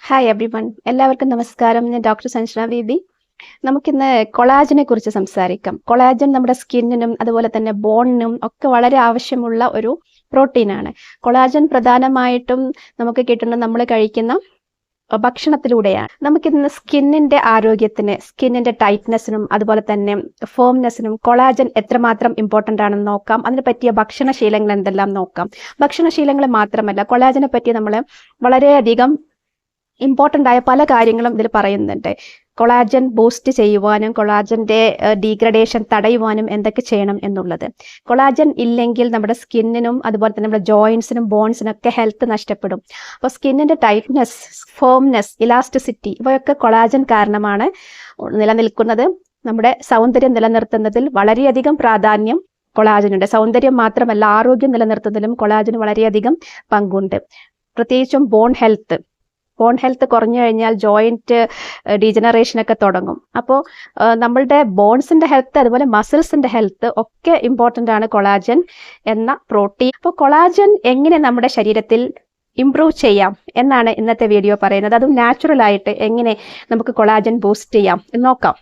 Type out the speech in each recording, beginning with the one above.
Hi everyone, എല്ലാവർക്കും നമസ്കാരം. ഞാൻ ഡോക്ടർ സഞ്ജന ബേബി. നമുക്കിന്ന് കൊളാജനെ കുറിച്ച് സംസാരിക്കാം. കൊളാജൻ നമ്മുടെ സ്കിന്നിനും അതുപോലെ തന്നെ ബോണിനും ഒക്കെ വളരെ ആവശ്യമുള്ള ഒരു പ്രോട്ടീനാണ്. കൊളാജൻ പ്രധാനമായിട്ടും നമുക്ക് കിട്ടുന്നത് നമ്മൾ കഴിക്കുന്ന ഭക്ഷണത്തിലൂടെയാണ്. നമുക്കിന്ന് സ്കിന്നിന്റെ ആരോഗ്യത്തിന്, സ്കിന്നിന്റെ ടൈറ്റ്നെസ്സിനും അതുപോലെ തന്നെ ഫേംനെസ്സിനും കൊളാജൻ എത്രമാത്രം ഇമ്പോർട്ടൻ്റ് ആണെന്ന് നോക്കാം. അതിനെ പറ്റിയ ഭക്ഷണശീലങ്ങൾ എന്തെല്ലാം നോക്കാം. ഭക്ഷണശീലങ്ങൾ മാത്രമല്ല, കൊളാജനെ പറ്റി നമ്മൾ വളരെയധികം ഇമ്പോർട്ടൻ്റ് ആയ പല കാര്യങ്ങളും ഇതിൽ പറയുന്നുണ്ട്. കൊളാജൻ ബൂസ്റ്റ് ചെയ്യുവാനും കൊളാജന്റെ ഡീഗ്രഡേഷൻ തടയുവാനും എന്തൊക്കെ ചെയ്യണം എന്നുള്ളത്. കൊളാജൻ ഇല്ലെങ്കിൽ നമ്മുടെ സ്കിന്നിനും അതുപോലെ തന്നെ നമ്മുടെ ജോയിൻസിനും ബോൺസിനും ഒക്കെ ഹെൽത്ത് നഷ്ടപ്പെടും. അപ്പോൾ സ്കിന്നിന്റെ ടൈറ്റ്നെസ്, ഫേംനെസ്, ഇലാസ്റ്റിസിറ്റി ഇവയൊക്കെ കൊളാജൻ കാരണമാണ് നിലനിൽക്കുന്നത്. നമ്മുടെ സൗന്ദര്യം നിലനിർത്തുന്നതിൽ വളരെയധികം പ്രാധാന്യം കൊളാജനുണ്ട്. സൗന്ദര്യം മാത്രമല്ല, ആരോഗ്യം നിലനിർത്തുന്നതിലും കൊളാജന് വളരെയധികം പങ്കുണ്ട്. പ്രത്യേകിച്ചും ബോൺ ഹെൽത്ത് കുറഞ്ഞു കഴിഞ്ഞാൽ ജോയിന്റ് ഡീജനറേഷനൊക്കെ തുടങ്ങും. അപ്പോൾ നമ്മളുടെ ബോൺസിന്റെ ഹെൽത്ത് അതുപോലെ മസിൽസിന്റെ ഹെൽത്ത് ഒക്കെ ഇമ്പോർട്ടൻ്റ് ആണ് കൊളാജൻ എന്ന പ്രോട്ടീൻ. അപ്പോൾ കൊളാജൻ എങ്ങനെ നമ്മുടെ ശരീരത്തിൽ ഇംപ്രൂവ് ചെയ്യാം എന്നാണ് ഇന്നത്തെ വീഡിയോ പറയുന്നത്. അതും നാച്ചുറൽ ആയിട്ട് എങ്ങനെ നമുക്ക് കൊളാജൻ ബൂസ്റ്റ് ചെയ്യാം എന്ന് നോക്കാം.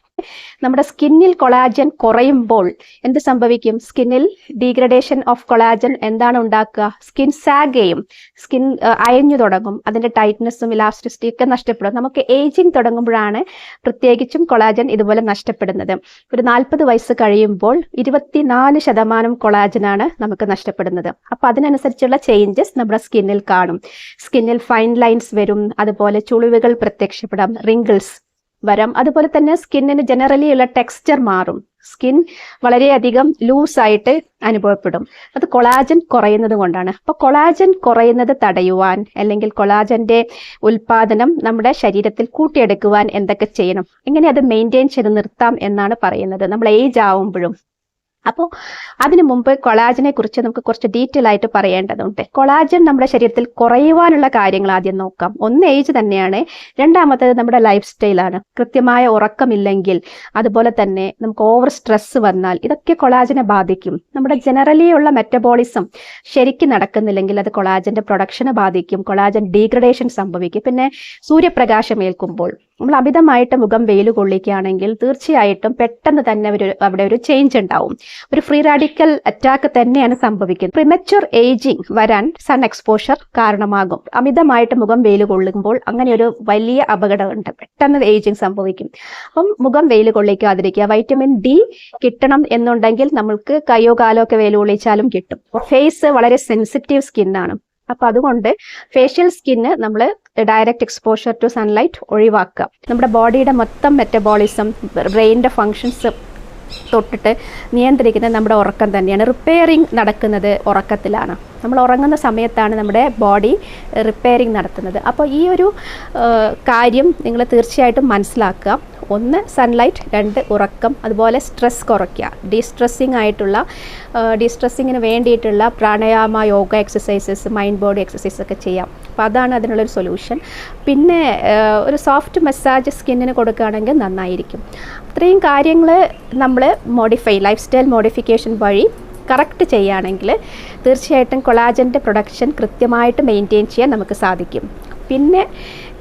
നമ്മുടെ സ്കിന്നിൽ കൊളാജൻ കുറയുമ്പോൾ എന്ത് സംഭവിക്കും? സ്കിന്നിൽ ഡീഗ്രഡേഷൻ ഓഫ് കൊളാജൻ എന്താണ് ഉണ്ടാക്കുക? സ്കിൻ സാഗ് ചെയ്യും, സ്കിൻ അയഞ്ഞു തുടങ്ങും, അതിന്റെ ടൈറ്റ്നെസ്സും ഇലാസ്റ്റിസിറ്റി ഒക്കെ നഷ്ടപ്പെടും. നമുക്ക് ഏജിങ് തുടങ്ങുമ്പോഴാണ് പ്രത്യേകിച്ചും കൊളാജൻ ഇതുപോലെ നഷ്ടപ്പെടുന്നത്. ഒരു 40 വയസ്സ് കഴിയുമ്പോൾ 24% കൊളാജനാണ് നമുക്ക് നഷ്ടപ്പെടുന്നത്. അപ്പൊ അതിനനുസരിച്ചുള്ള ചേഞ്ചസ് നമ്മുടെ സ്കിന്നിൽ കാണും. സ്കിന്നിൽ ഫൈൻ ലൈൻസ് വരും, അതുപോലെ ചുളിവുകൾ പ്രത്യക്ഷപ്പെടാം, റിങ്കിൾസ് വരാം. അതുപോലെ തന്നെ സ്കിന്നിന് ജനറലി ഉള്ള ടെക്സ്ചർ മാറും. സ്കിൻ വളരെയധികം ലൂസായിട്ട് അനുഭവപ്പെടും. അത് കൊളാജൻ കുറയുന്നത് കൊണ്ടാണ്. അപ്പോൾ കൊളാജൻ കുറയുന്നത് തടയുവാൻ അല്ലെങ്കിൽ കൊളാജന്റെ ഉൽപാദനം നമ്മുടെ ശരീരത്തിൽ കൂട്ടിയെടുക്കുവാൻ എന്തൊക്കെ ചെയ്യണം, എങ്ങനെ അത് മെയിൻറ്റെയിൻ ചെയ്ത് നിർത്താം എന്നാണ് പറയുന്നത് നമ്മൾ ഏജ് ആവുമ്പോഴും. അപ്പോൾ അതിനു മുമ്പ് കൊളാജനെ കുറിച്ച് നമുക്ക് കുറച്ച് ഡീറ്റെയിൽ ആയിട്ട് പറയേണ്ടതുണ്ട്. കൊളാജൻ നമ്മുടെ ശരീരത്തിൽ കുറയുവാനുള്ള കാര്യങ്ങൾ ആദ്യം നോക്കാം. ഒന്ന് ഏജ് തന്നെയാണ്, രണ്ടാമത്തേത് നമ്മുടെ ലൈഫ് സ്റ്റൈലാണ്. കൃത്യമായ ഉറക്കമില്ലെങ്കിൽ, അതുപോലെ തന്നെ നമുക്ക് ഓവർ സ്ട്രെസ് വന്നാൽ ഇതൊക്കെ കൊളാജനെ ബാധിക്കും. നമ്മുടെ ജനറലി ഉള്ള മെറ്റബോളിസം ശരിക്കും നടക്കുന്നില്ലെങ്കിൽ അത് കൊളാജന്റെ പ്രൊഡക്ഷനെ ബാധിക്കും. കൊളാജൻ ഡീഗ്രഡേഷൻ സംഭവിക്കും. പിന്നെ സൂര്യപ്രകാശം ഏൽക്കുമ്പോൾ നമ്മൾ അമിതമായിട്ട് മുഖം വെയിൽ കൊള്ളിക്കുകയാണെങ്കിൽ തീർച്ചയായിട്ടും പെട്ടെന്ന് തന്നെ അവിടെ ഒരു ചേഞ്ച് ഉണ്ടാവും. ഒരു ഫ്രീ റാഡിക്കൽ അറ്റാക്ക് തന്നെയാണ് സംഭവിക്കുന്നത്. പ്രിമച്വർ ഏജിങ് വരാൻ സൺ എക്സ്പോഷർ കാരണമാകും. അമിതമായിട്ട് മുഖം വെയിൽ കൊള്ളുമ്പോൾ അങ്ങനെ ഒരു വലിയ അപകടമുണ്ട്, പെട്ടെന്ന് ഏജിങ് സംഭവിക്കും. അപ്പം മുഖം വെയിൽ കൊള്ളിക്കാതിരിക്കുക. വൈറ്റമിൻ ഡി കിട്ടണം എന്നുണ്ടെങ്കിൽ നമ്മൾക്ക് കയ്യോ കാലോ ഒക്കെ വെയിൽ കൊള്ളിച്ചാലും കിട്ടും. ഫേസ് വളരെ സെൻസിറ്റീവ് സ്കിന്നാണ്. അപ്പൊ അതുകൊണ്ട് ഫേഷ്യൽ സ്കിന്ന് നമ്മൾ ഡയറക്റ്റ് എക്സ്പോഷർ ടു സൺലൈറ്റ് ഒഴിവാക്കുക. നമ്മുടെ ബോഡിയുടെ മൊത്തം മെറ്റബോളിസം, ബ്രെയിനിന്റെ ഫങ്ഷൻസ് തൊട്ടിട്ട് നിയന്ത്രിക്കുന്നത് നമ്മുടെ ഉറക്കം തന്നെയാണ്. റിപ്പയറിങ് നടക്കുന്നത് ഉറക്കത്തിലാണ്. നമ്മൾ ഉറങ്ങുന്ന സമയത്താണ് നമ്മുടെ ബോഡി റിപ്പയറിങ് നടത്തുന്നത്. അപ്പോൾ ഈ ഒരു കാര്യം നിങ്ങൾ തീർച്ചയായിട്ടും മനസ്സിലാക്കുക. ഒന്ന് സൺലൈറ്റ്, 2 ഉറക്കം, അതുപോലെ സ്ട്രെസ് കുറയ്ക്കുക. ഡീസ്ട്രെസ്സിങ്ങിന് വേണ്ടിയിട്ടുള്ള pranayama, yoga exercises, mind body exercise ഒക്കെ ചെയ്യാം. അപ്പോൾ അതാണ് അതിനുള്ളൊരു സൊല്യൂഷൻ. പിന്നെ ഒരു സോഫ്റ്റ് മസാജ് സ്കിന്നിന് കൊടുക്കുകയാണെങ്കിൽ നന്നായിരിക്കും. ഇത്രയും കാര്യങ്ങൾ നമ്മൾ ലൈഫ് സ്റ്റൈൽ മോഡിഫിക്കേഷൻ വഴി കറക്റ്റ് ചെയ്യുകയാണെങ്കിൽ തീർച്ചയായിട്ടും കൊളാജൻ്റെ പ്രൊഡക്ഷൻ കൃത്യമായിട്ട് മെയിൻറ്റെയിൻ ചെയ്യാൻ നമുക്ക് സാധിക്കും. പിന്നെ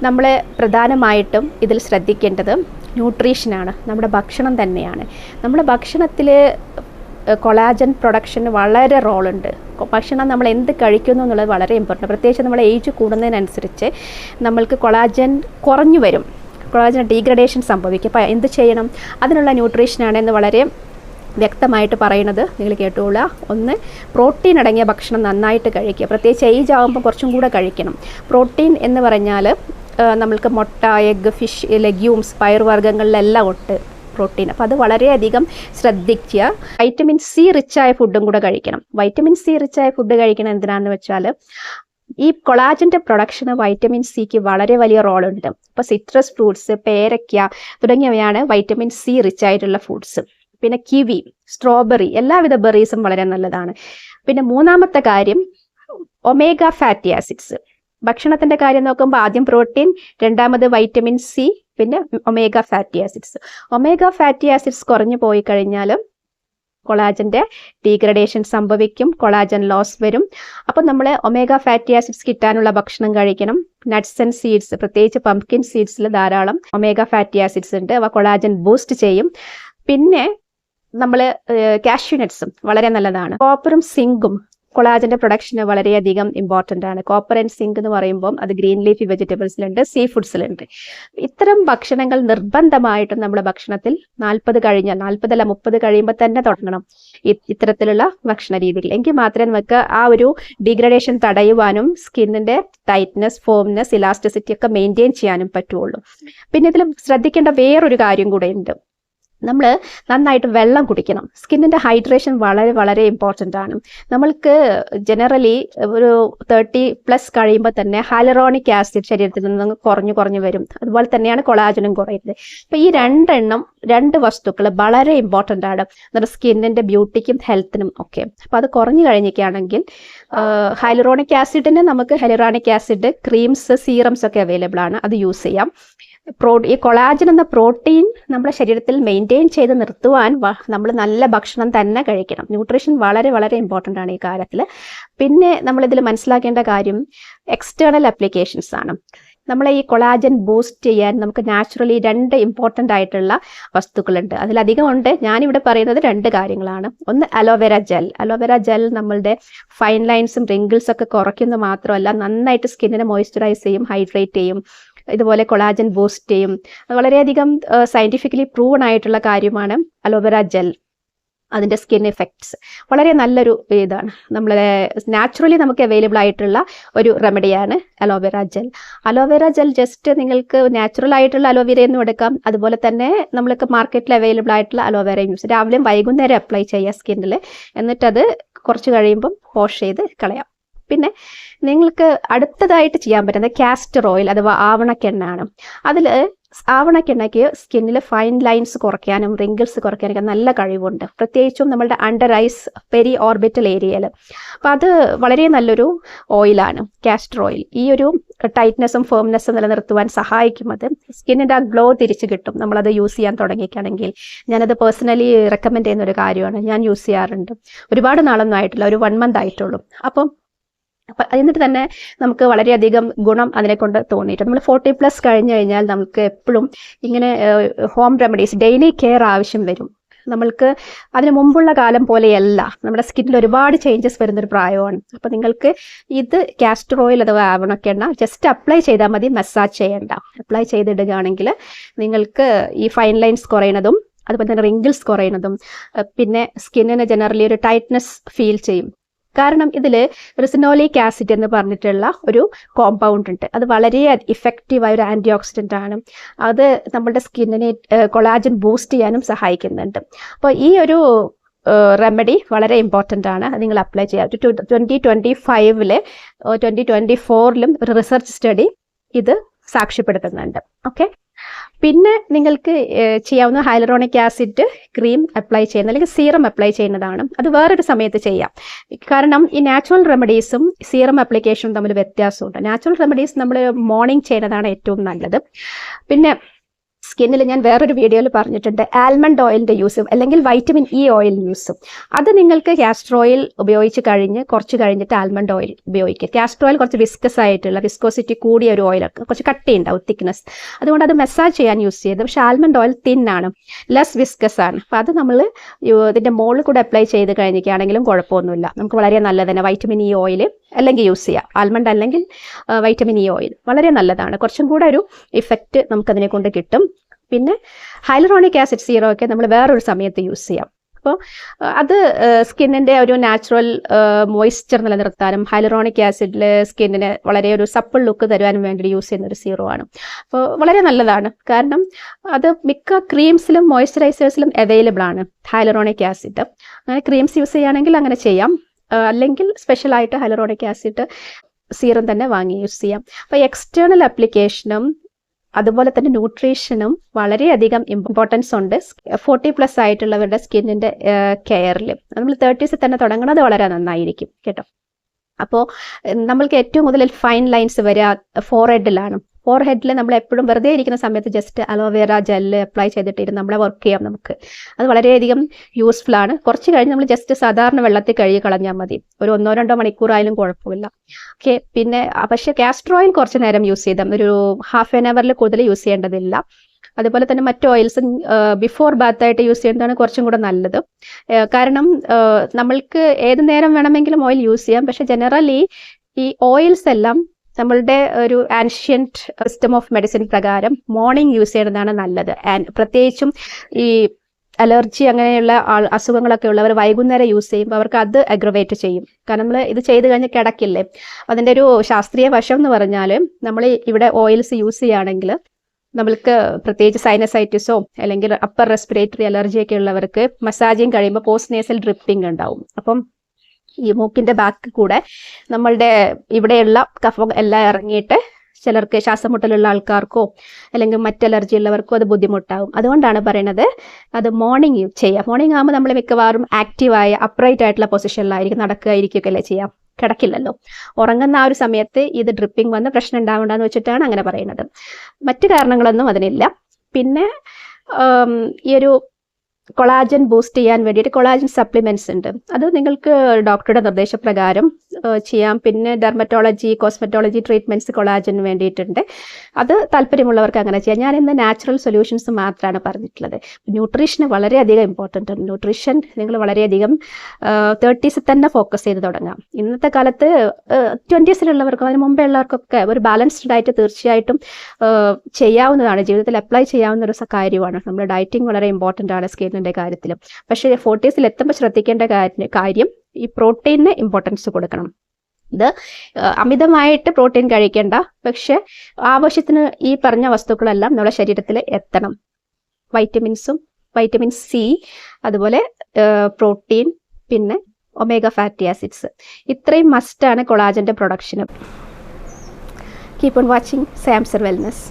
നമ്മൾ പ്രധാനമായിട്ടും ഇതിൽ ശ്രദ്ധിക്കേണ്ടത് ന്യൂട്രീഷനാണ്, നമ്മുടെ ഭക്ഷണം തന്നെയാണ്. നമ്മുടെ ഭക്ഷണത്തിൽ കൊളാജൻ പ്രൊഡക്ഷന് വളരെ റോളുണ്ട്. ഭക്ഷണം നമ്മൾ എന്ത് കഴിക്കുന്നു എന്നുള്ളത് വളരെ ഇമ്പോർട്ടൻ്റ്. പ്രത്യേകിച്ച് നമ്മൾ ഏജ് കൂടുന്നതിനനുസരിച്ച് നമ്മൾക്ക് കൊളാജൻ കുറഞ്ഞു വരും, കൊളാജൻ ഡീഗ്രഡേഷൻ സംഭവിക്കും. അപ്പോൾ എന്ത് ചെയ്യണം? അതിനുള്ള ന്യൂട്രീഷനാണ് എന്ന് വളരെ വ്യക്തമായിട്ട് പറയുന്നത് നിങ്ങൾ കേട്ടുകൊള്ളുക. ഒന്ന്, പ്രോട്ടീൻ അടങ്ങിയ ഭക്ഷണം നന്നായിട്ട് കഴിക്കുക. പ്രത്യേകിച്ച് ഏജ് ആകുമ്പോൾ കുറച്ചും കൂടെ കഴിക്കണം. പ്രോട്ടീൻ എന്ന് പറഞ്ഞാൽ നമ്മൾക്ക് മുട്ട, എഗ്ഗ്, ഫിഷ്, ലെഗ്യൂംസ്, പയറുവർഗ്ഗങ്ങളിലെല്ലാം ഉണ്ട് പ്രോട്ടീൻ. അപ്പോൾ അത് വളരെയധികം ശ്രദ്ധിക്കുക. വൈറ്റമിൻ സി റിച്ചായ ഫുഡും കൂടെ കഴിക്കണം. വൈറ്റമിൻ സി റിച്ചായ ഫുഡ് കഴിക്കണം എന്തിനാണെന്ന് വെച്ചാൽ ഈ കൊളാജന്റെ പ്രൊഡക്ഷന് വൈറ്റമിൻ സിക്ക് വളരെ വലിയ റോളുണ്ട്. ഇപ്പോൾ സിട്രസ് ഫ്രൂട്ട്സ്, പേരയ്ക്ക തുടങ്ങിയവയാണ് വൈറ്റമിൻ സി റിച്ച് ആയിട്ടുള്ള ഫ്രൂട്ട്സ്. പിന്നെ കിവി, സ്ട്രോബെറി, എല്ലാവിധ ബെറീസും വളരെ നല്ലതാണ്. പിന്നെ മൂന്നാമത്തെ കാര്യം ഒമേഗ ഫാറ്റി ആസിഡ്സ്. ഭക്ഷണത്തിന്റെ കാര്യം നോക്കുമ്പോൾ ആദ്യം പ്രോട്ടീൻ, രണ്ടാമത് വൈറ്റമിൻ സി, പിന്നെ omega fatty acids. Omega fatty acids കുറഞ്ഞു പോയി കഴിഞ്ഞാൽ കൊളാജന്റെ ഡീഗ്രഡേഷൻ സംഭവിക്കും, കൊളാജൻ ലോസ് വരും. അപ്പം നമ്മൾ ഒമേഗ ഫാറ്റി ആസിഡ്സ് കിട്ടാനുള്ള ഭക്ഷണം കഴിക്കണം. നട്ട്സ് ആൻഡ് സീഡ്സ്, പ്രത്യേകിച്ച് പംകിൻ സീഡ്സിൽ ധാരാളം ഒമേഗ ഫാറ്റി ആസിഡ്സ് ഉണ്ട്, അവ കൊളാജൻ ബൂസ്റ്റ് ചെയ്യും. പിന്നെ നമ്മൾ കാഷ്യൂ നട്ട്സും വളരെ നല്ലതാണ്. കോപ്പറും സിങ്കും കൊളാജന്റെ പ്രൊഡക്ഷന് വളരെയധികം ഇമ്പോർട്ടൻ്റ് ആണ്. കോപ്പർ ആൻഡ് സിങ്ക് എന്ന് പറയുമ്പോൾ അത് ഗ്രീൻ ലീഫി വെജിറ്റബിൾസിലുണ്ട്, സീ ഫുഡ്സിലുണ്ട്. ഇത്തരം ഭക്ഷണങ്ങൾ നിർബന്ധമായിട്ടും നമ്മുടെ ഭക്ഷണത്തിൽ 30 കഴിയുമ്പോൾ തന്നെ തുടങ്ങണം ഇത്തരത്തിലുള്ള ഭക്ഷണ രീതികൾ. എങ്കിൽ മാത്രമേ നമുക്ക് ആ ഒരു ഡീഗ്രഡേഷൻ തടയുവാനും സ്കിന്നിന്റെ ടൈറ്റ്നസ്, ഫോംനെസ്, ഇലാസ്റ്റിസിറ്റി ഒക്കെ മെയിൻറ്റെയിൻ ചെയ്യാനും പറ്റുള്ളൂ. പിന്നെ ഇതിൽ ശ്രദ്ധിക്കേണ്ട വേറൊരു കാര്യം കൂടെ ഉണ്ട്. നമ്മൾ നന്നായിട്ട് വെള്ളം കുടിക്കണം. സ്കിന്നിൻ്റെ ഹൈഡ്രേഷൻ വളരെ വളരെ ഇമ്പോർട്ടൻ്റ് ആണ്. നമ്മൾക്ക് ജനറലി ഒരു 30+ കഴിയുമ്പോൾ തന്നെ ഹൈലറോണിക് ആസിഡ് ശരീരത്തിൽ നിന്ന് കുറഞ്ഞു വരും. അതുപോലെ തന്നെയാണ് കൊളാജനും കുറയുന്നത്. അപ്പോൾ ഈ രണ്ട് വസ്തുക്കൾ വളരെ ഇമ്പോർട്ടൻ്റ് ആണ് നമ്മുടെ സ്കിന്നിൻ്റെ ബ്യൂട്ടിക്കും ഹെൽത്തിനും ഒക്കെ. അപ്പോൾ അത് കുറഞ്ഞു കഴിഞ്ഞിരിക്കുകയാണെങ്കിൽ ഹൈലറോണിക് ആസിഡിന് നമുക്ക് ഹൈലറോണിക് ആസിഡ് ക്രീംസ്, സീറംസ് ഒക്കെ അവൈലബിൾ ആണ്, അത് യൂസ് ചെയ്യാം. ഈ കൊളാജൻ എന്ന പ്രോട്ടീൻ നമ്മുടെ ശരീരത്തിൽ മെയിൻറ്റെയിൻ ചെയ്ത് നിർത്തുവാൻ നമ്മൾ നല്ല ഭക്ഷണം തന്നെ കഴിക്കണം. ന്യൂട്രീഷൻ വളരെ വളരെ ഇമ്പോർട്ടൻ്റ് ആണ് ഈ കാര്യത്തിൽ. പിന്നെ നമ്മളിതിൽ മനസ്സിലാക്കേണ്ട കാര്യം എക്സ്റ്റേണൽ അപ്ലിക്കേഷൻസ് ആണ്. നമ്മളെ ഈ കൊളാജൻ ബൂസ്റ്റ് ചെയ്യാൻ നമുക്ക് നാച്ചുറലി 2 ഇമ്പോർട്ടൻ്റ് ആയിട്ടുള്ള വസ്തുക്കളുണ്ട്. അതിലധികം ഉണ്ട്. ഞാനിവിടെ പറയുന്നത് 2 കാര്യങ്ങളാണ്. ഒന്ന് അലോവേര ജെൽ. അലോവേര ജെൽ നമ്മളുടെ ഫൈൻ ലൈൻസും റിങ്കിൾസ് ഒക്കെ കുറയ്ക്കുന്ന മാത്രമല്ല, നന്നായിട്ട് സ്കിന്നിനെ മോയ്സ്ചറൈസ് ചെയ്യും, ഹൈഡ്രേറ്റ് ചെയ്യും. ഇതുപോലെ കൊളാജൻ ബൂസ്റ്റ് ചെയ്യും. വളരെയധികം സയന്റിഫിക്കലി പ്രൂവൺ ആയിട്ടുള്ള കാര്യമാണ് അലോവേര ജെൽ. അതിൻ്റെ സ്കിൻ ഇഫക്ട്സ് വളരെ നല്ലൊരു ഇതാണ്. നമ്മളെ നാച്ചുറലി നമുക്ക് അവൈലബിൾ ആയിട്ടുള്ള ഒരു റെമഡിയാണ് aloe vera gel. Aloe vera gel just നിങ്ങൾക്ക് നാച്ചുറൽ ആയിട്ടുള്ള അലോവേരയെന്നും എടുക്കാം. അതുപോലെ തന്നെ നമ്മൾക്ക് മാർക്കറ്റിൽ അവൈലബിൾ ആയിട്ടുള്ള അലോവേര യൂസ് രാവിലെയും വൈകുന്നേരം അപ്ലൈ ചെയ്യുക സ്കിന്നിൽ. എന്നിട്ടത് കുറച്ച് കഴിയുമ്പം വാഷ് ചെയ്ത് കളയാം. പിന്നെ നിങ്ങൾക്ക് അടുത്തതായിട്ട് ചെയ്യാൻ പറ്റുന്നത് കാസ്റ്റർ ഓയിൽ അഥവാ ആവണക്കെണ്ണയാണ്. അതിൽ ആവണക്കെണ്ണയ്ക്ക് സ്കിന്നിൽ ഫൈൻ ലൈൻസ് കുറയ്ക്കാനും റിങ്കിൾസ് കുറയ്ക്കാനൊക്കെ നല്ല കഴിവുണ്ട്, പ്രത്യേകിച്ചും നമ്മളുടെ അണ്ടർ ഐസ്, പെരി ഓർബിറ്റൽ ഏരിയയിൽ. അപ്പം അത് വളരെ നല്ലൊരു ഓയിലാണ് കാസ്റ്റർ ഓയിൽ. ഈ ഒരു ടൈറ്റ്നെസ്സും ഫേംനെസ്സും നിലനിർത്തുവാൻ സഹായിക്കും. അത് സ്കിന്നിൻ്റെ ആ ഗ്ലോ തിരിച്ചു കിട്ടും നമ്മളത് യൂസ് ചെയ്യാൻ തുടങ്ങിക്കുകയാണെങ്കിൽ. ഞാനത് പേഴ്സണലി റെക്കമെൻഡ് ചെയ്യുന്ന ഒരു കാര്യമാണ്. ഞാൻ യൂസ് ചെയ്യാറുണ്ട്. ഒരുപാട് നാളൊന്നും ആയിട്ടില്ല, ഒരു 1 month ആയിട്ടുള്ളൂ. അപ്പം എന്നിട്ട് തന്നെ നമുക്ക് വളരെയധികം ഗുണം അതിനെ കൊണ്ട് തോന്നിയിട്ട്. നമ്മൾ 40+ കഴിഞ്ഞ് കഴിഞ്ഞാൽ നമുക്ക് എപ്പോഴും ഇങ്ങനെ ഹോം റെമഡീസ്, ഡെയിലി കെയർ ആവശ്യം വരും. നമ്മൾക്ക് അതിന് മുമ്പുള്ള കാലം പോലെയല്ല, നമ്മുടെ സ്കിന്നിൽ ഒരുപാട് ചേഞ്ചസ് വരുന്നൊരു പ്രായമാണ്. അപ്പോൾ നിങ്ങൾക്ക് ഇത് കാസ്റ്റർ ഓയിൽ അഥവാ ആവണക്കെണ്ണ ജസ്റ്റ് അപ്ലൈ ചെയ്താൽ മതി, മസാജ് ചെയ്യേണ്ട. അപ്ലൈ ചെയ്തിടുകയാണെങ്കിൽ നിങ്ങൾക്ക് ഈ ഫൈൻ ലൈൻസ് കുറയുന്നതും അതുപോലെ തന്നെ റിങ്കിൾസ് കുറയുന്നതും പിന്നെ സ്കിന്നിന് ജനറലി ഒരു ടൈറ്റ്നെസ് ഫീൽ ചെയ്യും. കാരണം ഇതിൽ റിസിനോളിക് ആസിഡ് എന്ന് പറഞ്ഞിട്ടുള്ള ഒരു കോമ്പൗണ്ട് ഉണ്ട്. അത് വളരെ ഇഫക്റ്റീവായ ഒരു ആൻറ്റി ഓക്സിഡൻ്റ് ആണ്. അത് നമ്മുടെ സ്കിന്നിനെ കൊളാജൻ ബൂസ്റ്റ് ചെയ്യാനും സഹായിക്കുന്നുണ്ട്. അപ്പോൾ ഈ ഒരു റെമഡി വളരെ ഇമ്പോർട്ടൻ്റ് ആണ്. അത് നിങ്ങൾ അപ്ലൈ ചെയ്യുക. 2025 2024 ഒരു റിസർച്ച് സ്റ്റഡി ഇത് സാക്ഷ്യപ്പെടുത്തുന്നുണ്ട്. ഓക്കെ. പിന്നെ നിങ്ങൾക്ക് ചെയ്യാവുന്ന ഹൈലറോണിക് ആസിഡ് ക്രീം അപ്ലൈ ചെയ്യുന്ന അല്ലെങ്കിൽ സീറം അപ്ലൈ ചെയ്യുന്നതാണ്. അത് വേറൊരു സമയത്ത് ചെയ്യാം. കാരണം ഈ നാച്ചുറൽ റെമഡീസും സീറം ആപ്ലിക്കേഷനും തമ്മിൽ വ്യത്യാസമുണ്ട്. നാച്ചുറൽ റെമഡീസ് നമ്മൾ മോർണിംഗ് ചെയ്യുന്നതാണ് ഏറ്റവും നല്ലത്. പിന്നെ സ്കിന്നിൽ ഞാൻ വേറൊരു വീഡിയോയിൽ പറഞ്ഞിട്ടുണ്ട് ആൽമണ്ട് ഓയിലിൻ്റെ യൂസും അല്ലെങ്കിൽ വൈറ്റമിൻ ഇ ഓയിൽ യൂസും. അത് നിങ്ങൾക്ക് കാസ്റ്റർ ഓയിൽ ഉപയോഗിച്ച് കുറച്ച് കഴിഞ്ഞിട്ട് ആൽമണ്ട് ഓയിൽ ഉപയോഗിക്കുക. കാസ്റ്റർ ഓയിൽ കുറച്ച് വിസ്കോസിറ്റി കൂടിയ ഒരു ഓയിലൊക്കെ കുറച്ച് കട്ടിയുണ്ടാവും, തിക്നെസ്. അതുകൊണ്ട് അത് മസാജ് ചെയ്യാൻ യൂസ് ചെയ്ത്. പക്ഷേ ആൽമണ്ട് ഓയിൽ തിന്നാണ്, ലെസ് വിസ്കസ് ആണ്. അപ്പോൾ അത് നമ്മൾ ഇതിൻ്റെ മുകളിൽ കൂടെ അപ്ലൈ ചെയ്ത് കഴിഞ്ഞിട്ടാണെങ്കിലും കുഴപ്പമൊന്നുമില്ല. നമുക്ക് വളരെ നല്ലതാണ്. വൈറ്റമിൻ ഇ ഓയിൽ അല്ലെങ്കിൽ യൂസ് ചെയ്യാം. ആൽമണ്ട് അല്ലെങ്കിൽ വൈറ്റമിൻ ഇ ഓയിൽ വളരെ നല്ലതാണ്. കുറച്ചും കൂടെ ഒരു ഇഫക്റ്റ് നമുക്കതിനെ കൊണ്ട് കിട്ടും. പിന്നെ ഹൈലറോണിക് ആസിഡ് സീറോ ഒക്കെ നമ്മൾ വേറൊരു സമയത്ത് യൂസ് ചെയ്യാം. അപ്പോൾ അത് സ്കിന്നിൻ്റെ ഒരു നാച്ചുറൽ മോയ്സ്ചർ നിലനിർത്താനും ഹൈലറോണിക് ആസിഡിൽ സ്കിന്നിന് വളരെ ഒരു സപ്പിൾ ലുക്ക് തരുവാനും വേണ്ടി യൂസ് ചെയ്യുന്ന ഒരു സീറോ ആണ്. അപ്പോൾ വളരെ നല്ലതാണ്. കാരണം അത് മിക്ക ക്രീംസിലും മോയ്സ്ചറൈസേഴ്സിലും അവൈലബിൾ ആണ് ഹൈലറോണിക് ആസിഡ്. അങ്ങനെ ക്രീംസ് യൂസ് ചെയ്യുകയാണെങ്കിൽ അങ്ങനെ ചെയ്യാം. അല്ലെങ്കിൽ സ്പെഷ്യലായിട്ട് ഹൈലറോണിക് ആസിഡ് സീറം തന്നെ വാങ്ങി യൂസ് ചെയ്യാം. അപ്പോൾ എക്സ്റ്റേണൽ ആപ്ലിക്കേഷനും അതുപോലെ തന്നെ ന്യൂട്രീഷനും വളരെയധികം ഇമ്പോർട്ടൻസ് ഉണ്ട് 40+ ആയിട്ടുള്ളവരുടെ സ്കിന്നിൻ്റെ കെയറിൽ. നമ്മൾ 30s തന്നെ തുടങ്ങുന്നത് വളരെ നന്നായിരിക്കും കേട്ടോ. അപ്പോൾ നമ്മൾക്ക് ഏറ്റവും കൂടുതൽ ഫൈൻ ലൈൻസ് വരിക ഫോർഹെഡിലാണ്. ഫോർ ഹെഡിൽ നമ്മൾ എപ്പോഴും വെറുതെ ഇരിക്കുന്ന സമയത്ത് ജസ്റ്റ് അലോവേറ ജെല്ല് അപ്ലൈ ചെയ്തിട്ട് നമ്മളെ വർക്ക് ചെയ്യാം നമുക്ക്. അത് വളരെയധികം യൂസ്ഫുൾ ആണ്. കുറച്ച് കഴിഞ്ഞ് നമ്മൾ ജസ്റ്റ് സാധാരണ വെള്ളത്തിൽ കഴുകി കളഞ്ഞാൽ മതി. ഒരു 1-2 മണിക്കൂറായാലും കുഴപ്പമില്ല. ഓക്കെ. പിന്നെ പക്ഷേ കാസ്റ്റർ ഓയിൽ കുറച്ച് നേരം യൂസ് ചെയ്താൽ ഒരു ഹാഫ് ആൻ അവറിൽ കൂടുതൽ യൂസ് ചെയ്യേണ്ടതില്ല. അതുപോലെ തന്നെ മറ്റ് ഓയിൽസ് ബിഫോർ ബാത്തായിട്ട് യൂസ് ചെയ്യുന്നതാണ് കുറച്ചും കൂടെ നല്ലത്. കാരണം നമ്മൾക്ക് ഏത് നേരം വേണമെങ്കിലും ഓയിൽ യൂസ് ചെയ്യാം. പക്ഷെ ജനറലി ഈ ഓയിൽസ് എല്ലാം നമ്മളുടെ ഒരു ആൻഷ്യൻറ്റ് സിസ്റ്റം ഓഫ് മെഡിസിൻ പ്രകാരം മോർണിംഗ് യൂസ് ചെയ്യുന്നതാണ് നല്ലത്. പ്രത്യേകിച്ചും ഈ അലർജി അങ്ങനെയുള്ള അസുഖങ്ങളൊക്കെ ഉള്ളവർ വൈകുന്നേരം യൂസ് ചെയ്യുമ്പോൾ അവർക്ക് അത് അഗ്രവേറ്റ് ചെയ്യും. കാരണം നമ്മൾ ഇത് ചെയ്ത് കഴിഞ്ഞ് കിടക്കില്ലേ. അതിൻ്റെ ഒരു ശാസ്ത്രീയ വശം എന്ന് പറഞ്ഞാൽ നമ്മൾ ഇവിടെ ഓയിൽസ് യൂസ് ചെയ്യുകയാണെങ്കിൽ നമ്മൾക്ക് പ്രത്യേകിച്ച് സൈനസൈറ്റിസോ അല്ലെങ്കിൽ അപ്പർ റെസ്പിറേറ്ററി അലർജിയൊക്കെ ഉള്ളവർക്ക് മസാജിങ് കഴിയുമ്പോൾ പോസ്റ്റ് നേസൽ ഡ്രിപ്പിംഗ് ഉണ്ടാവും. അപ്പം ഈ മൂക്കിൻ്റെ ബാക്ക് കൂടെ നമ്മളുടെ ഇവിടെയുള്ള കഫം എല്ലാം ഇറങ്ങിയിട്ട് ചിലർക്ക് ശ്വാസം മുട്ടലുള്ള ആൾക്കാർക്കോ അല്ലെങ്കിൽ മറ്റ് അലർജി ഉള്ളവർക്കോ അത് ബുദ്ധിമുട്ടാവും. അതുകൊണ്ടാണ് പറയുന്നത് അത് മോർണിംഗ് ചെയ്യാം. മോർണിംഗ് ആകുമ്പോൾ നമ്മൾ മിക്കവാറും ആക്റ്റീവായ അപ്രൈറ്റ് ആയിട്ടുള്ള പൊസിഷനിലായിരിക്കും, നടക്കുക ഇരിക്കുകയൊക്കെ അല്ലേ ചെയ്യാം, കിടക്കില്ലല്ലോ. ഉറങ്ങുന്ന ആ ഒരു സമയത്ത് ഇത് ഡ്രിപ്പിംഗ് വന്ന് പ്രശ്നം ഉണ്ടാവണ്ടെന്ന് വെച്ചിട്ടാണ് അങ്ങനെ പറയുന്നത്. മറ്റു കാരണങ്ങളൊന്നും അതിനില്ല. പിന്നെ ഈ ഒരു കൊളാജൻ ബൂസ്റ്റ് ചെയ്യാൻ വേണ്ടിയിട്ട് കൊളാജൻ സപ്ലിമെന്റ്സ് ഉണ്ട്. അത് നിങ്ങൾക്ക് ഡോക്ടറുടെ നിർദ്ദേശപ്രകാരം ചെയ്യാം. പിന്നെ ഡെർമറ്റോളജി കോസ്മെറ്റോളജി ട്രീറ്റ്മെന്റ്സ് കൊളാജന് വേണ്ടിയിട്ടുണ്ട്. അത് താല്പര്യമുള്ളവർക്ക് അങ്ങനെ ചെയ്യാം. ഞാൻ ഇന്ന് നാച്ചുറൽ സൊല്യൂഷൻസ് മാത്രമാണ് പറഞ്ഞിട്ടുള്ളത്. ന്യൂട്രീഷന് വളരെയധികം ഇമ്പോർട്ടൻ്റ് ആണ്. ന്യൂട്രീഷൻ നിങ്ങൾ വളരെയധികം 30s തന്നെ ഫോക്കസ് ചെയ്ത് തുടങ്ങാം. ഇന്നത്തെ കാലത്ത് 20siലുള്ളവർക്കും അതിന് മുമ്പേ ഉള്ളവർക്കൊക്കെ ഒരു ബാലൻസ്ഡ് ഡയറ്റ് തീർച്ചയായിട്ടും ചെയ്യാവുന്നതാണ്, ജീവിതത്തിൽ അപ്ലൈ ചെയ്യാവുന്ന ഒരു കാര്യമാണ്. നമ്മുടെ ഡയറ്റിംഗ് വളരെ ഇമ്പോർട്ടൻ്റ് ആണ് സ്കിന്നിൻ്റെ കാര്യത്തിലും. പക്ഷേ 40siൽ എത്തുമ്പോൾ ശ്രദ്ധിക്കേണ്ട കാര്യം ഈ പ്രോട്ടീനിന് ഇമ്പോർട്ടൻസ് കൊടുക്കണം. ഇത് അമിതമായിട്ട് പ്രോട്ടീൻ കഴിക്കേണ്ട, പക്ഷെ ആവശ്യത്തിന് ഈ പറഞ്ഞ വസ്തുക്കളെല്ലാം നമ്മുടെ ശരീരത്തിൽ എത്തണം. വൈറ്റമിൻ സി, അതുപോലെ പ്രോട്ടീൻ, പിന്നെ ഒമേഗ ഫാറ്റി ആസിഡ്സ്, ഇത്രയും മസ്റ്റാണ് കൊളാജൻ്റെ പ്രൊഡക്ഷന്. Keep on watching Samsar wellness.